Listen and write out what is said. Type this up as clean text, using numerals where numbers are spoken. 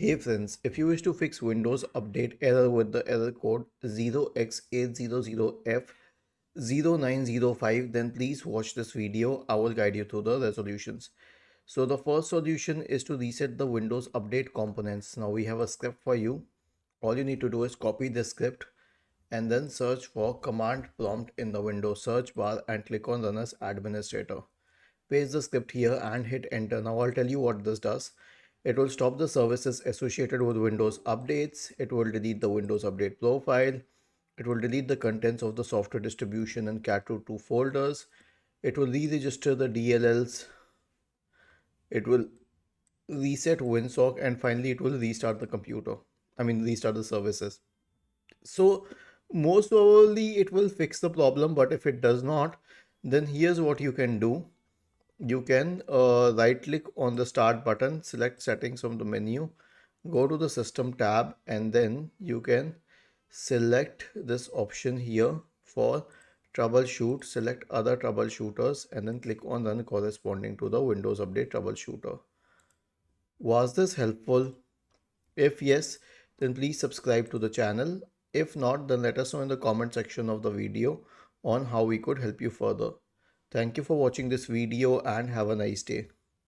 Hey friends, if you wish to fix Windows Update error with the error code 0x800f0905, then please watch this video. I will guide you through the resolutions. So the first solution is to reset the Windows Update components. Now we have a script for you. All you need to do is copy this script and then search for command prompt in the Windows search bar and click on Run as Administrator. Paste the script here and hit enter. Now I'll tell you what this does. It will stop the services associated with Windows updates. It will delete the Windows Update profile. It will delete the contents of the software distribution and cat2 folders. It will re-register the DLLs. It will reset WinSock, and finally it will restart the computer. Restart the services. So most probably it will fix the problem, but if it does not, then here's what you can do. You can right click on the start button, select settings from the menu, go to the system tab, and then you can select this option here for troubleshoot, select other troubleshooters, and then click on run corresponding to the Windows Update troubleshooter. Was this helpful? If yes, then please subscribe to the channel. If not, then let us know in the comment section of the video on how we could help you further. Thank you for watching this video and have a nice day.